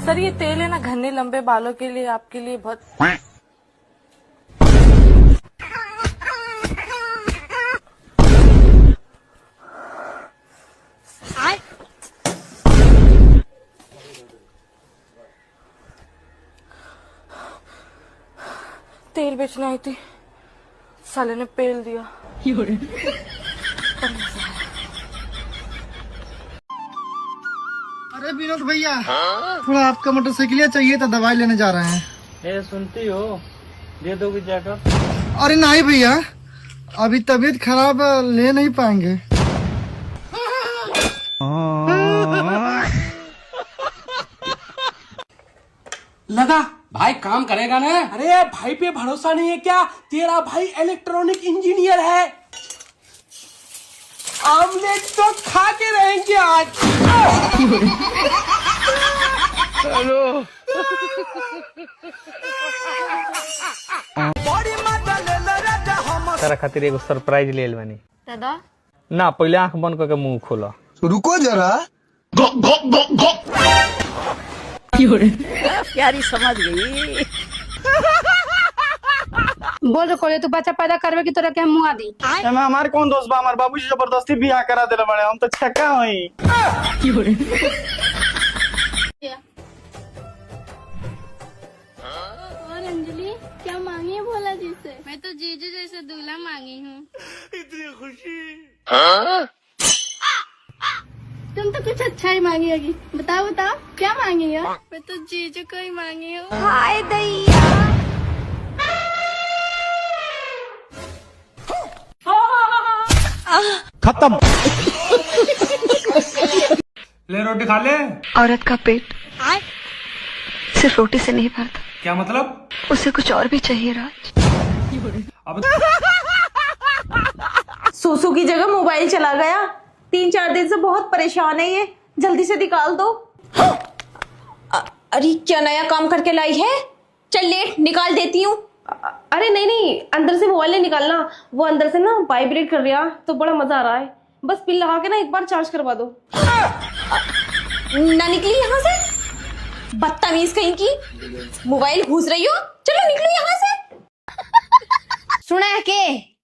Sir ये तेल है ना घने लंबे बालों के लिए आपके लिए बहुत। तेल बेचने आई थी, साले ने पेल दिया। अरे विनोद भैया, थोड़ा आपका मोटरसाइकिल चाहिए था, दवाई लेने जा रहे हैं। ये सुनती हो, दे दोगे जाकर? अरे नहीं भैया, अभी तबीयत खराब है, ले नहीं पाएंगे। लगा भाई काम करेगा ना? अरे भाई पे भरोसा नहीं है क्या? तेरा भाई इलेक्ट्रॉनिक इंजीनियर है। आमलेट तो खा के रहेंगे आज। हेलो तारा खातिर एगो सरप्राइज ले बानी। दादा ना पहले आंख बंद करके मुंह खोला। रुको जरा। प्यारी समझ गई। बोल रखो तू बच्चा पैदा करवे की तोरा के मुंह आदी। हमारे कौन दोस्त बा? हमारे बाबूजी जबरदस्ती बियाह करा देले बड़े, हम तो छक्का होई। और अंजलि क्या मांगी है भोला जी से? मैं तो जीजू जैसे दूल्हा मांगी हूँ। इतनी खुशी। तुम तो कुछ अच्छा ही मांगी होगी। बताओ बताओ क्या मांगी हो? मैं तो जीजू को ही मांगी हूँ। हाय दैया। खत्म। ले रोटी खा ले। औरत का पेट सिर्फ रोटी से नहीं भरता। क्या मतलब? उसे कुछ और भी चाहिए राज। अब सूसू की जगह मोबाइल चला गया। 3-4 दिन से बहुत परेशान है ये, जल्दी से निकाल दो। अरे क्या नया काम करके लाई है? चल लेट निकाल देती हूँ। अरे नहीं नहीं, अंदर से मोबाइल नहीं निकालना, वो अंदर से ना वाइब्रेट कर रहा तो बड़ा मजा आ रहा है। बस पिन लगा के ना एक बार चार्ज करवा दो। ना निकली यहाँ से, बदतमीज कहीं की। मोबाइल घुस रही हो, चलो निकलो यहाँ से। सुना है के?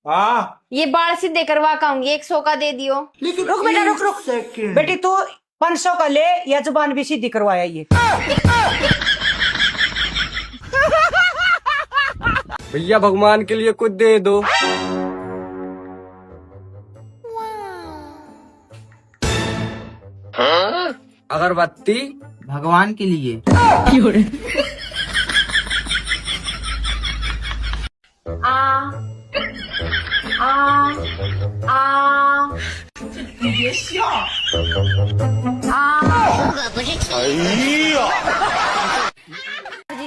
हाँ ये बाढ़ सीधे करवा के आऊंगी, 100 का दे दियो। रुक बेटा रुक। बेटी तू 500 का ले या जुबान भी सीधी करवाया ये। भैया भगवान के लिए कुछ दे दो। अगरबत्ती भगवान के लिए।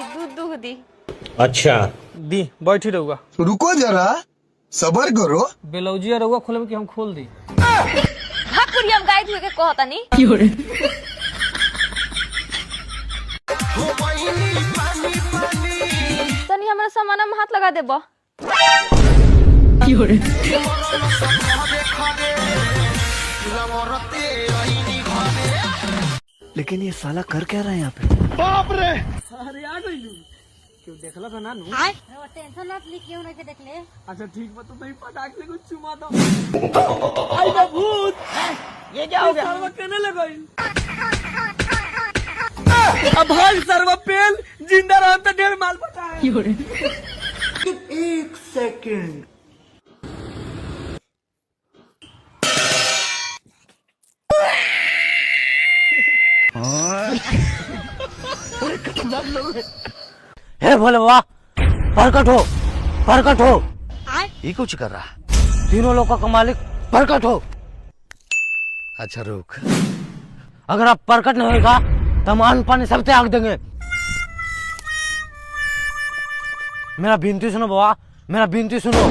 दूध दूध दी। अच्छा दी, बैठी रहुआ। रुको जरा, सबर करो। बेलौजी रहुआ खोले कि हम खोल दी? भाकुरी हम गाइड हुए के कहता नहीं। तनी हमारा सामान में हाथ लगा देबो। लेकिन ये साला कर क्या रहा है यहाँ पे? बाप रे, सारे आ गई। क्यों देखला था ना? टेंशन मत ली, क्यों नहीं देख ले। अच्छा ठीक बा, तो नहीं पटाख से कुछ चुमा दो। आई बा भूत, ये क्या हो गया? सर्व कहने लगई। अब भाई सर्व पेल जिंदा रहा तो ढेर माल बचा है। 1 सेकंड। हे भोले बाबा, प्रकट हो। ये कुछ कर रहा? तीनों लोगों का मालिक प्रकट हो। अच्छा रुक। अगर आप प्रकट नहीं होगा तो हम अन्न पानी सब त्याग देंगे। मेरा विनती सुनो बाबा, मेरा विनती सुनो।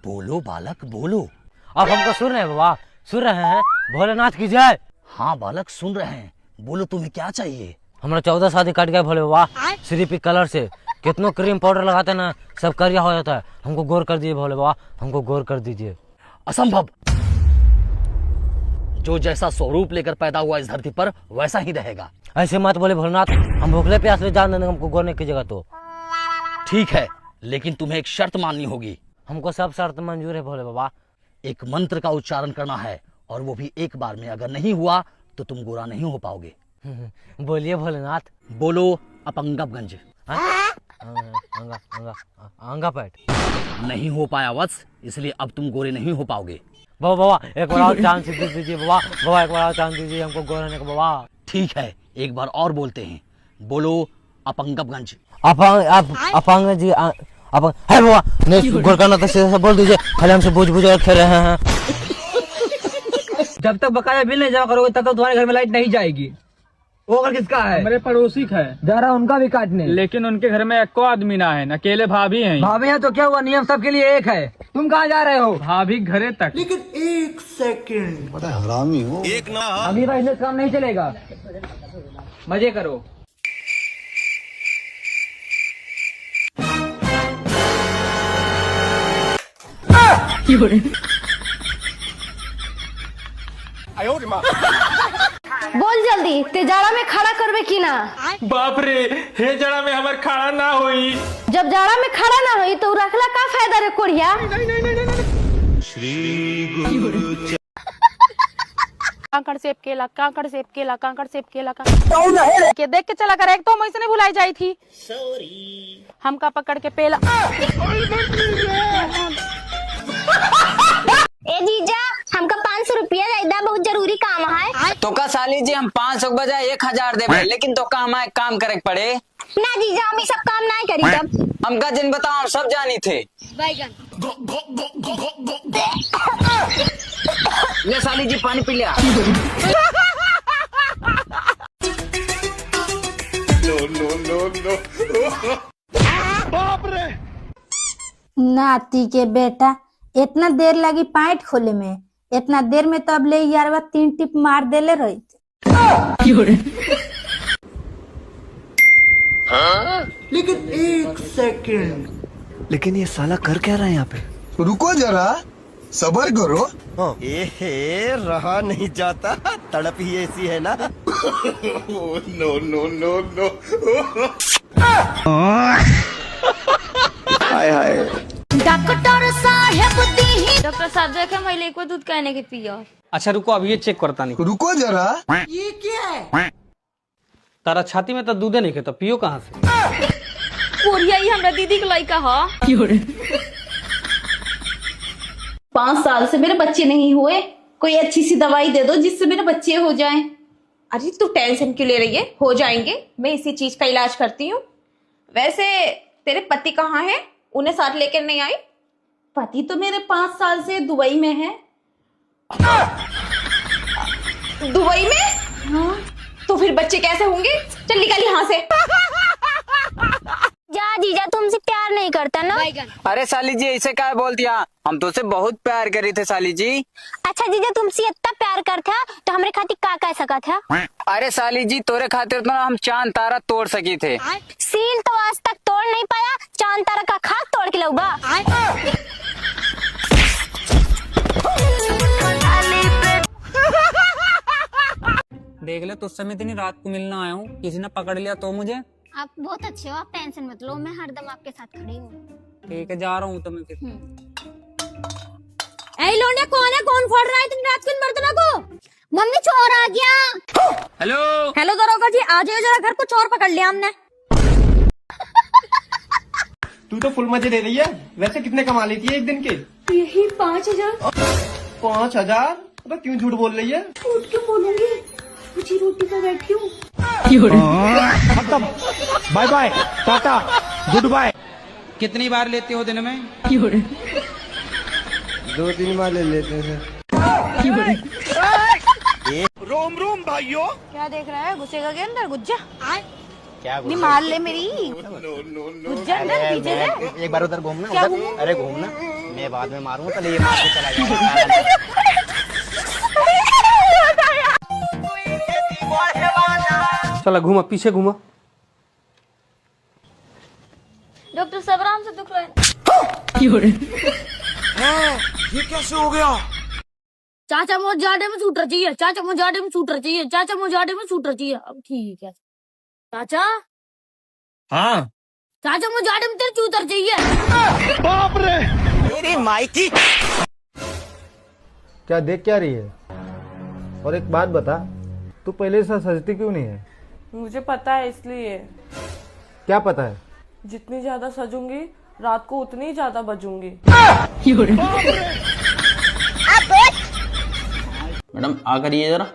बोलो बालक बोलो। आप हमको सुन रहे हैं बाबा? सुन रहे हैं? भोलेनाथ की जय। हाँ बालक सुन रहे हैं, बोलो तुम्हें क्या चाहिए? हमारा 14 शादी कट गया भोले बाबा, सिर्फ कलर से। कितनों क्रीम पाउडर लगाते ना, सब करिया हो जाता है। हमको गौर कर दीजिए भोले बाबा, हमको गौर कर दीजिए। असंभव। जो जैसा स्वरूप लेकर पैदा हुआ इस धरती पर वैसा ही रहेगा। ऐसे मत बोले भोलेनाथ, हम भूखले प्यासे जान देंगे हमको गौर नहीं कीजिएगा तो। ठीक है, लेकिन तुम्हें एक शर्त माननी होगी। हमको सब शर्त मंजूर है भोले बाबा। एक मंत्र का उच्चारण करना है, और वो भी एक बार में। अगर नहीं हुआ तो तुम गोरा नहीं हो पाओगे। बोलिए भोलेनाथ। बोलो अपंगपगंज। अंगा पैट। नहीं हो पाया वत्स, इसलिए अब तुम गोरे नहीं हो पाओगे। बाबा एक बार और चांस दीजिए बाबा, बाबा एक बार और चांस दीजिए हमको गोर होने का बाबा। ठीक है, एक बार और बोलते हैं, बोलो अपंगपगंज। अपांग जी अपंग है बाबा, नहीं गोर करना तो सीधा बोल दीजिए, खाली हमसे बुझ कर खेल रहे हैं। जब तक बकाया बिल नहीं जमा करोगे तब तक तुम्हारे घर में लाइट नहीं जाएगी। वो घर किसका है? मेरे पड़ोसी का है। जा रहा उनका भी काटने। लेकिन उनके घर में एक को आदमी ना है, अकेले भाभी हैं। भाभी है तो क्या हुआ, नियम सबके लिए एक है। तुम कहाँ जा रहे हो? भाभी घरे तक। लेकिन एक सेकंड, बड़ा हरामी हो। अगली बार इन्हें काम नहीं चलेगा। मजे करो। बोल जल्दी, ते जाड़ा में खड़ा करबे की ना? बाप रे, हे जड़ा में हमार खड़ा ना होई। जब जाड़ा में खड़ा ना होई तो रखला का फायदा रे कोढ़िया? कांकड़ सेब केला, कांकड़ सेब केला, कांकड़ सेब केला के देख के चला कर। एक तो हम ऐसे नहीं भुलाई जाई थी। हमका पकड़ के पेला। ए जीजा, हमका 500 रुपया ज्यादा बहुत जरूरी काम है। तो का साली जी हम 500 के बजाय 1000 देवे, लेकिन तो काम है, काम करे पड़े ना जीजा, हम ये सब काम नहीं करी। तब हमका जिन बताओ, हम सब जानी थे। बैगन ले साली जी पानी पी लिया। नाती के बेटा, इतना देर लगी पाइट खोले में। इतना देर में तो अब ले यारवा 3 टिप मार देले रही। लेकिन एक सेकंड, लेकिन ये साला कर क्या रहा है यहाँ पे? रुको जरा, सबर करो। रहा नहीं जाता, तड़प ही ऐसी है ना। No no no no. हाय हाय। डॉक्टर साहब दी। डॉक्टर साहब देखे मैं एक दूध कहने के पिया। अच्छा रुको, अब ये चेक करता नहीं। रुको जरा, ये क्या है? तारा छाती में तो दूधे नहीं खाता, पियो कहाँ से? कोढ़िया ही हमरा दीदी के लड़का हा। 5 साल से मेरे बच्चे नहीं हुए। कोई अच्छी सी दवाई दे दो जिससे मेरे बच्चे हो जाएं। अरे तू टेंशन क्यों ले रही है? हो जाएंगे, मैं इसी चीज का इलाज करती हूँ। वैसे तेरे पति कहाँ है? उन्हें साथ लेकर नहीं आई? पति तो मेरे 5 साल से दुबई में है। दुबई में? हाँ। तो फिर बच्चे कैसे होंगे? चल निकल यहाँ से। जा जीजा, तुमसे प्यार नहीं करता ना। अरे साली जी ऐसे क्या बोल दिया? हम तो से बहुत प्यार करी थे साली जी। अच्छा जीजा, तुमसे इतना प्यार करता तो हमरे खातिर का कह सका था? अरे साली जी, तोरे खातिर तो हम चांद तारा तोड़ सकी थे। सील तो आज तक तोड़ नहीं पाया, चांद तारा का खाक तोड़ के लौबा। देख ले, तुझसे मैं इतनी रात को मिलना आया हूँ, किसी ने पकड़ लिया तो मुझे। आप बहुत अच्छे हो, आप टेंशन मत लो, मैं हरदम आपके साथ खड़ी हूँ। ठीक है, जा रहा हूँ तो मैं फिर। लोंडा कौन है? कौन फोड़ रहा है तुम रात को इन बर्तनों को? मम्मी, चोर आ गया। हेलो हेलो दरोगा जी, आ जाओ जरा घर को, चोर पकड़ लिया हमने। तू तो फुल मजे ले रही है। वैसे कितने कमा लेती है एक दिन के? यही 5000। 5000? तो क्यों झूठ बोल रही है? झूठ क्यों बोलूंगी? मुझे रोटी पर बैठी हूँ। Bye bye, tata, goodbye. कितनी बार लेते हो दिन में? 2-3 बार ले लेते हैं। रोम रोम भाइयों। क्या देख रहा है? घुसेगा के अंदर? घुस जा। क्या नहीं मार ले मेरी। घुस जा अंदर, पीछे से। एक बार उधर घूमना। क्या घूमूं? अरे घूमना, मैं बाद में मारूंगा, पहले ये मार के चला जाएगा। चला घूमा, पीछे घूमा। डॉक्टर साहब आराम से दुख रहा है। ये कैसे हो गया? चाचा मुझे जाडे में सूटर चाहिए, चाचा मुझे जाडे में सूटर चाहिए, चाचा मुझे जाडे में सूटर चाहिए। अब ठीक है चाचा। हाँ चाचा मुझे जाडे में तेरे चूतर चाहिए। बाप रे मेरी माइकी। क्या देख क्या रही है? और एक बात बता, तू पहले से सजती क्यों नहीं है? मुझे पता है इसलिए। क्या पता है? जितनी ज्यादा सजूंगी रात को उतनी ही ज्यादा बजूंगी। मैडम आ करिए जरा।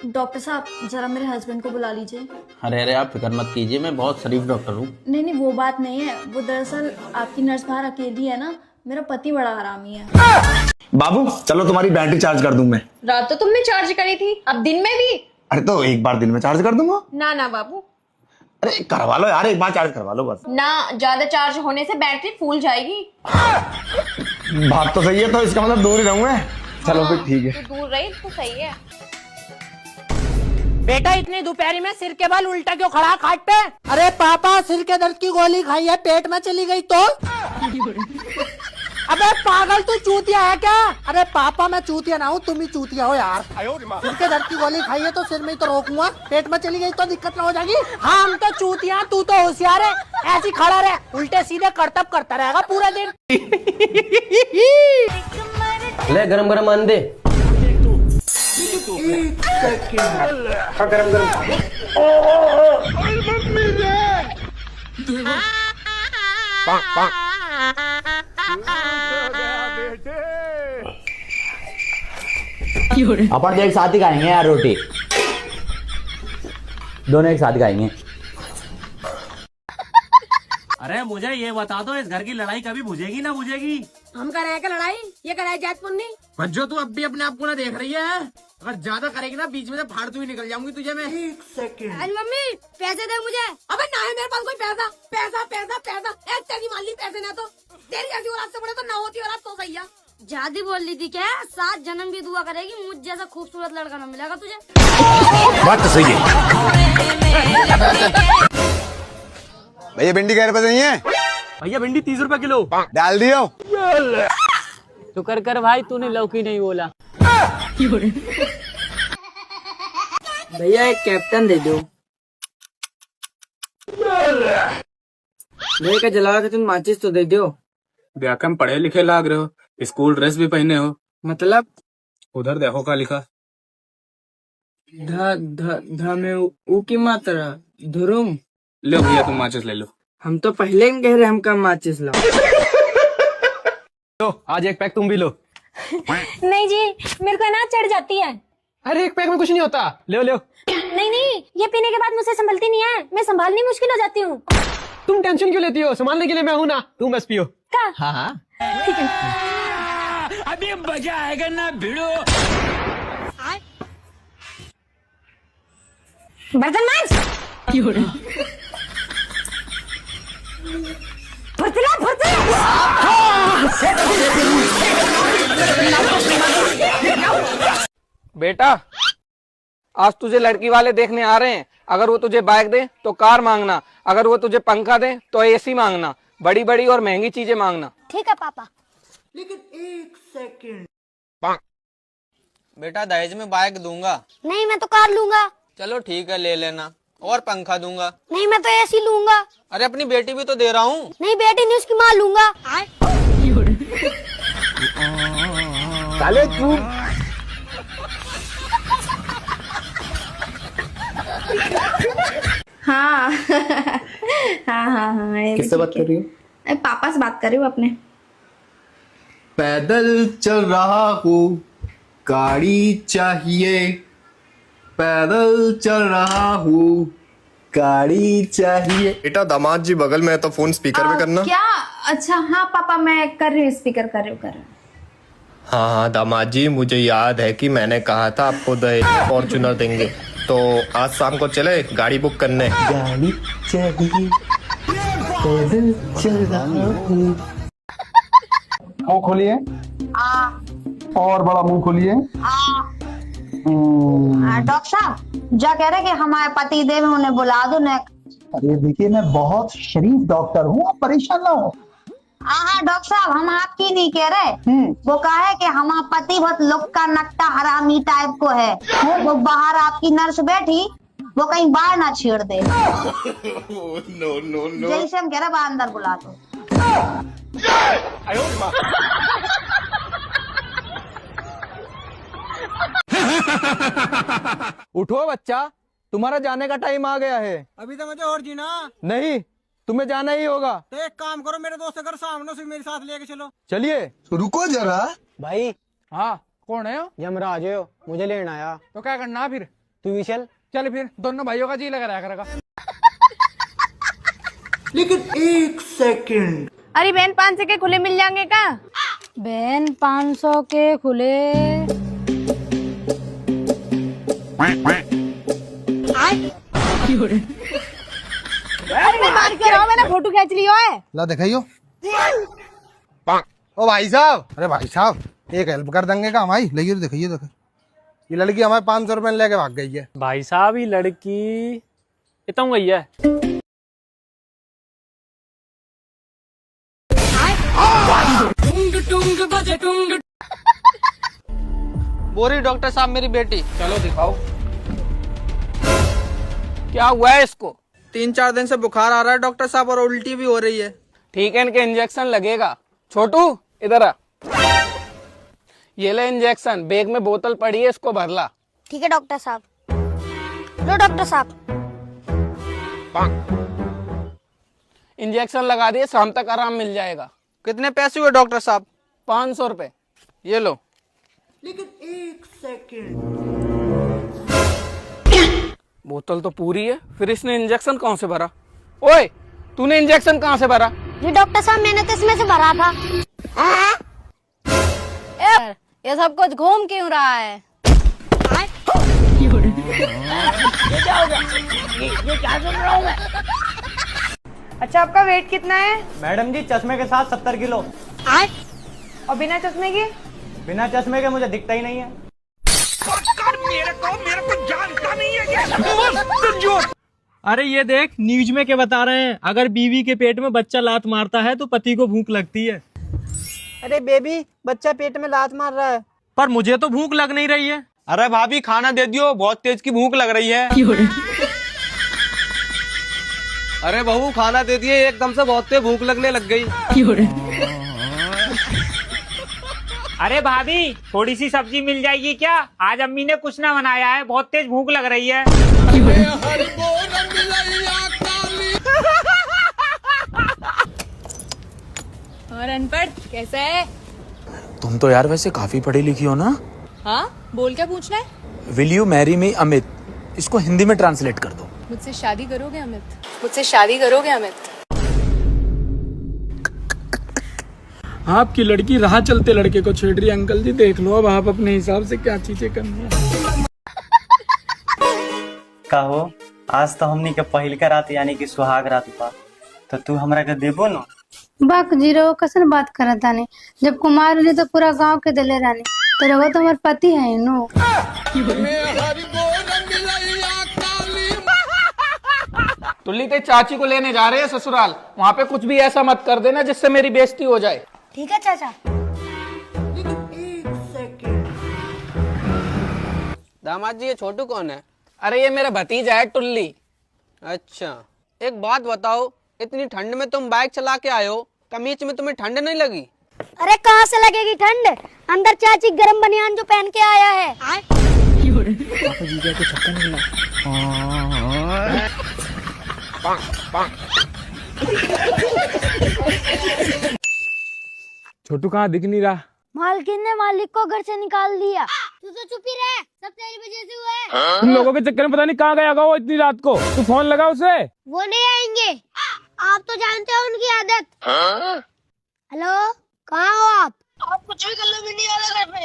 डॉक्टर साहब जरा मेरे हस्बैंड को बुला लीजिए। अरे अरे आप फिक्र मत कीजिए, मैं बहुत शरीफ डॉक्टर हूँ। नहीं नहीं वो बात नहीं है, वो दरअसल आपकी नर्स बाहर अकेली है ना, मेरा पति बड़ा हरामी है। बाबू चलो तुम्हारी बैटरी चार्ज कर दूं मैं। रात तो तुमने चार्ज करी थी, अब दिन में भी? अरे तो एक बार दिन में चार्ज कर दूंगा। ना ना बाबू। अरे करवा लो यार, एक बार चार्ज करवा लो बस। ना, ज्यादा चार्ज होने से बैटरी फूल जाएगी। बात तो सही है, तो इसका मतलब दूर ही रहूंगा। चलो फिर ठीक है। तो दूर रही तो सही है। बेटा इतनी दोपहरी में सिर के बल उल्टा क्यों खड़ा खाट पे? अरे पापा सिर के दर्द की गोली खाई है, पेट में चली गई तो? अबे पागल तू चूतिया है क्या? अरे पापा मैं चूतिया ना हूँ, तुम ही चूतिया हो यार। सिर के दर्द की गोली खाई है तो सिर में ही तो रोकूंगा, पेट में चली गई तो दिक्कत ना हो जाएगी। हम तो चूतिया, तू तो होशियार है। ऐसी खड़ा रहे, उल्टे सीधे करतब करता रहेगा पूरा दिन। ले गरम गरम अंडे। गरम गरम। अपन एक साथ ही खाएंगे यार रोटी, दोनों एक साथ खाएंगे। अरे मुझे ये बता दो, इस घर की लड़ाई कभी बुझेगी ना बुझेगी? हम कर रहे हैं क्या लड़ाई? ये कराए जात पुन्नी। बच्चों तू अब भी अपने आप को ना देख रही है? अगर ज्यादा करेगी ना बीच में से फाड़ती हुई निकल जाऊंगी तुझे मैं। एक सेकंड। अरे मम्मी पैसे दे मुझे। अबे ना है मेरे पास कोई पैसा। पैसा पैसा पैसा एक तेरी मान ली पैसे ना तो तेरी जैसी औलाद से बड़े तो ना होती औलाद तो सही है। ज्यादा बोल ली थी क्या? 7 जन्म भी दुआ करेगी, मुझ जैसा खूबसूरत लड़का ना मिलेगा तुझे। बात तो सही है। भैया भिंडी क्या रुपए नहीं है? भैया भिंडी 30 रुपए किलो। डाल दियो। शुक्र कर भाई तूने लौकी नहीं बोला। भैया एक कैप्टन दे दो। भैया का जला के तुम माचिस तो दे दो। कम पढ़े लिखे लाग रहे हो, स्कूल ड्रेस भी पहने हो। मतलब उधर देखो क्या लिखा। ध ध ध में ऊ की मात्रा धुरुम। लो भैया तुम माचिस ले लो। हम तो पहले ही कह रहे हम कम माचिस लो। आज एक पैक तुम भी लो। नहीं जी मेरे को ना चढ़ जाती है। अरे एक पैक में कुछ नहीं होता, ले लो। नहीं नहीं ये पीने के बाद मुझसे संभलती नहीं है, मैं संभालनी मुश्किल हो जाती हूँ। तुम टेंशन क्यों लेती हो? संभालने के लिए मैं हूँ ना, तुम बस पियो। हाँ हाँ ठीक है। अभी मजा आएगा ना भिड़ो। बर्तन मांज। फुर्तिला फुर्तिला। बेटा आज तुझे लड़की वाले देखने आ रहे हैं, अगर वो तुझे बाइक दे तो कार मांगना, अगर वो तुझे पंखा दे तो एसी मांगना, बड़ी बड़ी और महंगी चीजें मांगना। ठीक है पापा। लेकिन एक सेकंड। बेटा दहेज में बाइक दूंगा। नहीं मैं तो कार लूंगा। चलो ठीक है ले लेना, और पंखा दूंगा। नहीं मैं तो एसी लूंगा। अरे अपनी बेटी भी तो दे रहा हूँ। नहीं बेटी नहीं उसकी माँ लूंगा। साले तू हाँ हाँ हाँ हाँ। किससे बात कर रही हो? पापा से बात कर रही हूँ अपने। पैदल चल रहा हूँ, गाड़ी चाहिए। पैदल चल रहा हूँ, गाड़ी चाहिए। बेटा दामाद जी बगल में है तो फोन स्पीकर में करना। क्या? अच्छा हाँ पापा मैं कर रही हूँ, स्पीकर कर रही हूँ। हाँ हाँ दामाद जी मुझे याद है कि मैंने कहा था आपको दहेज फॉर्च्यूनर देंगे, तो आज शाम को चले गाड़ी बुक करने। गाड़ी चाहिए, पैदल चल रहा हूँ। मुंह खोलिए और बड़ा मुंह खोलिए। डॉक्टर साहब जा कह रहे कि हमारे पति देव उन्हें बुला दो न। अरे देखिए मैं बहुत शरीफ डॉक्टर हूँ, आप परेशान ना हो। हाँ डॉक्टर साहब, हम आपकी नहीं कह रहे। वो कहा है कि हमारा पति बहुत लोग का नकटा हरामी टाइप को है। वो बाहर आपकी नर्स बैठी, वो कहीं बाहर ना छेड़ दे। No no no. जैसे हम कह रहे बाहर अंदर बुला दो। उठो बच्चा, तुम्हारा जाने का टाइम आ गया है। अभी तो मुझे और जीना नहीं, तुम्हें जाना ही होगा। तो एक काम करो, मेरे दोस्त के घर सामने से मेरे साथ लेके चलो। चलिए। रुको जरा भाई। हाँ, कौन है? यमराज हो, मुझे लेना आया। तो क्या करना फिर? तू भी चल। चल फिर, दोनों भाइयों का जी लगा रहा करेगा। लेकिन 1 सेकंड। अरे बहन 500 के खुले मिल जाएंगे का? बहन 500 के खुले। मार के रहो, मैंने फोटो खींच लियो है। ला दिखाइयो। ओ भाई साहब, अरे भाई साहब एक हेल्प कर देंगे का हमारी? लेकिन दिखाइए, देखो ये लड़की हमारे 500 रुपए लेके भाग गई है। भाई साहब ये लड़की इतना गई है। बोरी डॉक्टर साहब मेरी बेटी। चलो दिखाओ क्या हुआ है इसको। 3-4 दिन से बुखार आ रहा है डॉक्टर साहब, और उल्टी भी हो रही है। ठीक है, इनके इंजेक्शन लगेगा। छोटू इधर आ, ये ले इंजेक्शन, बैग में बोतल पड़ी है, इसको भर ला। ठीक है डॉक्टर साहब। लो डॉक्टर साहब। इंजेक्शन लगा दिए, शाम तक आराम मिल जाएगा। कितने पैसे हुए डॉक्टर साहब? 500 रुपए। ये लो। लेकिन 1 सेकंड। बोतल तो पूरी है, फिर इसने इंजेक्शन कहाँ से भरा? ओए, तूने इंजेक्शन कहाँ से भरा? जी डॉक्टर साहब, मैंने तो इसमें से भरा था। ये सब कुछ घूम क्यों रहा है? ये क्या सुन रहा हूँ मैं? अच्छा, आपका वेट कितना है? मैडम जी चश्मे के साथ 70 किलो। और बिना चश्मे के? बिना चश्मे के मुझे दिखता ही नहीं है। मेरे को जानता नहीं है। अरे ये देख, न्यूज में क्या बता रहे हैं, अगर बीवी के पेट में बच्चा लात मारता है तो पति को भूख लगती है। अरे बेबी, बच्चा पेट में लात मार रहा है। पर मुझे तो भूख लग नहीं रही है। अरे भाभी खाना दे दियो, बहुत तेज की भूख लग रही है। अरे बहू खाना दे दिए, एकदम से बहुत तेज भूख लगने लग गई। अरे भाभी, थोड़ी सी सब्जी मिल जाएगी क्या? आज अम्मी ने कुछ ना बनाया है, बहुत तेज भूख लग रही है। और अनपढ़ कैसा है? तुम तो यार वैसे काफी पढ़ी लिखी हो ना। हाँ, बोल क्या पूछना है? Will you marry me Amit, इसको हिंदी में ट्रांसलेट कर दो। मुझसे शादी करोगे अमित? मुझसे शादी करोगे अमित? आपकी लड़की राह चलते लड़के को छेड़ रही है। अंकल जी देख लो अब आप अपने हिसाब से क्या चीजें करनी है। कहो, आज तो हमनी के पहिल का रात यानी कि सुहाग रात बा, तो तू हमरा के देबो न? बाक जीरो कसन बात करता नहीं। जब कुमार रही तो पूरा गांव के दिले रानी, तो रहो तो हमारे पति है नो। तुल्ली ते चाची को लेने जा रहे हैं ससुराल, वहाँ पे कुछ भी ऐसा मत कर देना जिससे मेरी बेइज्जती हो जाए। ठीक है चाचा। दामाद जी ये छोटू कौन है? अरे ये मेरा भतीजा है टुल्ली। अच्छा, एक बात बताओ, इतनी ठंड में तुम बाइक चला के आए हो, कमीज में तुम्हें ठंड नहीं लगी? अरे कहाँ से लगेगी ठंड? अंदर चाची गरम बनियान जो पहन के आया है। जीजा को छक्का नहीं लगा। छोटू कहाँ दिख नहीं रहा? मालकिन ने मालिक को घर से निकाल दिया। तू तो चुप ही रह, सब तेरी वजह से हुआ है। तुम लोगों के चक्कर में पता नहीं कहाँ गया होगा वो इतनी रात को। तू फोन लगा उसे। वो नहीं आएंगे, आप तो जानते हो उनकी आदत। हेलो, कहाँ हो आप? आप कुछ भी कर लो, मैं नहीं आ रहा घर पे।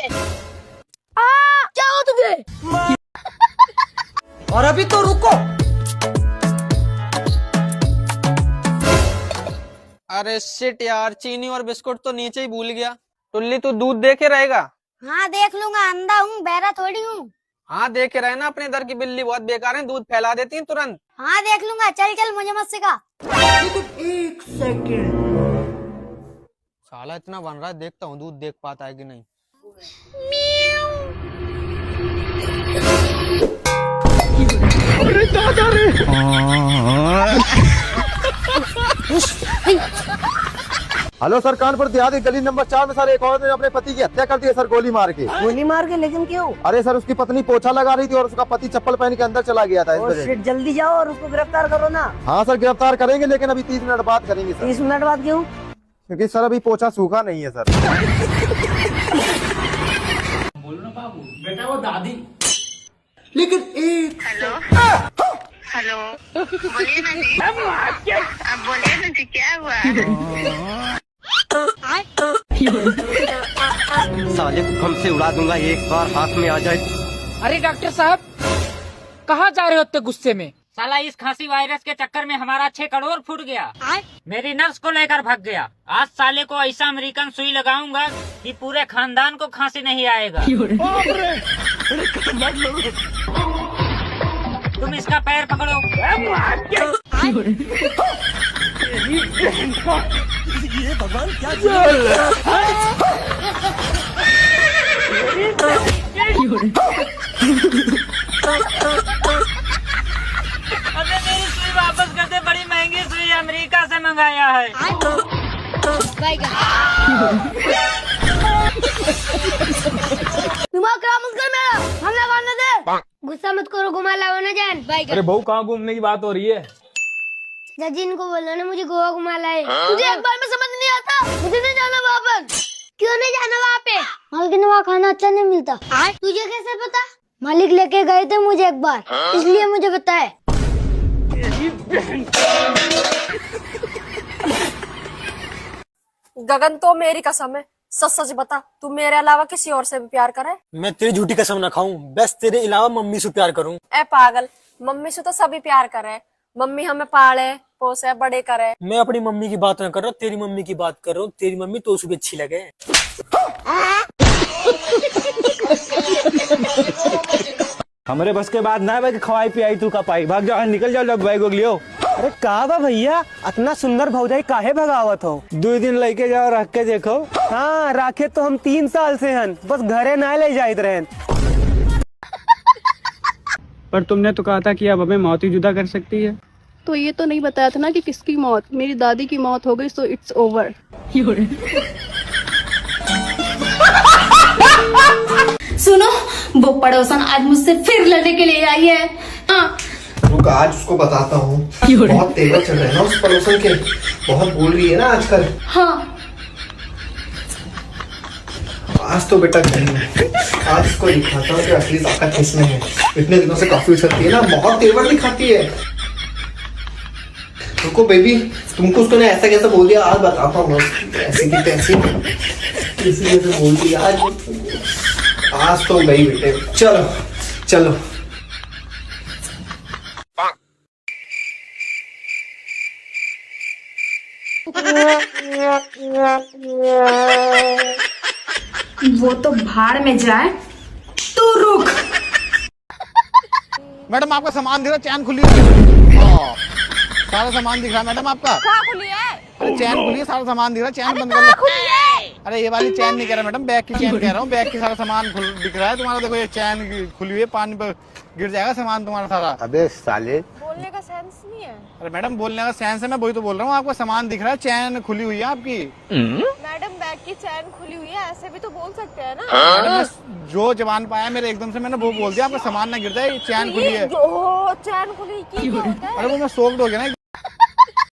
क्या हो तुझे? और अभी तो रुको। अरे शिट यार, चीनी और बिस्कुट तो नीचे ही भूल गया। टुल्ली तू दूध दे के रहेगा? हाँ देख लूंगा, अंधा हूँ, बहरा थोड़ी हूँ। हाँ देख के रहना, अपने दर की बिल्ली बहुत बेकार है, दूध फैला देती है तुरंत। हाँ देख लूंगा, चल चल मुझे मत सिखा। 1 सेकंड। साला इतना बन रहा है, देखता हूँ दूध देख पाता है कि नहीं। अरे दादा रे। हेलो सर, कानपुर देहाती गली नंबर 4 में सर एक औरत ने अपने पति की हत्या कर दी है सर, गोली मार के। गोली मार के? लेकिन क्यों? अरे सर, उसकी पत्नी पोछा लगा रही थी और उसका पति चप्पल पहन के अंदर चला गया था। इस वजह से। जल्दी जाओ और उसको गिरफ्तार करो ना। हाँ सर, गिरफ्तार करेंगे, लेकिन अभी 30 मिनट बाद करेंगे सर। 30 मिनट बाद क्यों? क्योंकि सर अभी पोछा सूखा नहीं है सर। बोलो ना बाबू, बेटा वो दादी। लेकिन एक हेलो, बोलिए ना जी। अब बोलिए ना जी, क्या हुआ? साले को कम से उड़ा दूंगा, एक बार हाथ में आ जाए। अरे डॉक्टर साहब, कहाँ जा रहे हो इतने गुस्से में? साला इस खांसी वायरस के चक्कर में हमारा 6 करोड़ फूट गया। मेरी नर्स को लेकर भाग गया। आज साले को ऐसा अमेरिकन सुई लगाऊंगा कि पूरे खानदान को खांसी नहीं आएगा। तुम इसका पैर पकड़ो। ये भगवान क्या अबे मेरी सुई वापस कर दे, बड़ी महंगी सुई अमेरिका से मंगाया है। दिमाग खराब मत कर मेरा, हमला करने दे। गुस्सा मत करो, घुमा लाओ ना जान। अरे बहू, कहाँ घूमने की बात हो रही है? जजी इनको बोलो ना मुझे गोवा घुमा लाए। तुझे एक बार में समझ नहीं आता, मुझे नहीं जाना वहाँ पर। क्यों नहीं जाना वहाँ पे? मालिक ने वहाँ खाना अच्छा नहीं मिलता। तुझे कैसे पता? मालिक लेके गए थे मुझे एक बार, इसलिए मुझे पता है। गगन, तो मेरी कसम है, सच सच बता, तू मेरे अलावा किसी और से भी प्यार करे? मैं तेरी झूठी कसम ना खाऊं, बस तेरे अलावा मम्मी से प्यार करूं। ए पागल, मम्मी से तो सभी प्यार करे। मम्मी हमें पाले पोसे बड़े करे। मैं अपनी मम्मी की बात ना कर रहा हूँ, तेरी मम्मी की बात कर रहा हूँ। तेरी मम्मी तो उसको अच्छी लगे। हमारे बस के बाद ना भाई, खवाई पियाई तू का पाई, भाग जाओ, निकल जाओ लोग भाई को लियो। अरे कहा बा भैया, इतना सुंदर भौजाई काहे भगावत हो? 2 दिन लेके जाओ, रख के देखो। हाँ, राखे तो हम 3 साल से हन, बस घरे ना ले जाते रहन। पर तुमने तो कहा था कि अब हमें मौत ही जुदा कर सकती है। तो ये तो नहीं बताया था ना कि किसकी मौत। मेरी दादी की मौत हो गई, सो इट्स ओवर। सुनो, वो पड़ोसन आज मुझसे फिर लड़ने के लिए आई है। रुक, आज उसको बताता हूँ। बहुत तेवर चल रहे हैं ना उस पड़ोसन के, बहुत बोल रही है ना आजकल। हाँ, आज तो बेटा नहीं है, आज इसको दिखाता हूँ कि असली ताकत किसमें है। इतने दिनों से काफी करती है ना, बहुत तेवर दिखाती है। रुको बेबी, तुमको उसको ने ऐसा कैसा बोल दिया, आज बताता हूँ। ऐसी की तैसी किसी कैसे बोल दिया आज तो गई बेटे। चलो चलो। वो तो भाड़ में जाए, तू रुक। मैडम, आपका सामान दिख रहा, चैन खुली है। सारा सामान दिख रहा है मैडम आपका। कहाँ खुली है? अरे चैन खुली है, सारा सामान दिख रहा है, चैन बंद कर लो। अरे ये वाली चैन नहीं कह रहा मैडम, बैग की चैन कह रहा हूँ। बैग की सारा सामान दिख रहा है तुम्हारा। देखो ये चैन खुली हुई है, पानी पर गिर जाएगा सामान तुम्हारा सारा। अबे साले, बोलने का सेंस नहीं है। अरे मैडम, बोलने का सेंस है, मैं वही तो बोल रहा हूँ। आपका सामान दिख रहा है, चैन खुली हुई है आपकी। मैडम, बैग की चैन खुली हुई है, ऐसे भी तो बोल सकते हैं ना। मैडम, जो जबान पाया मेरे एकदम से मैंने वो बोल दिया, आपका सामान ना गिर जाए, चैन खुली है। चैन खुली की क्या होता है? अरे वो मैं सोक्ड हो गया ना।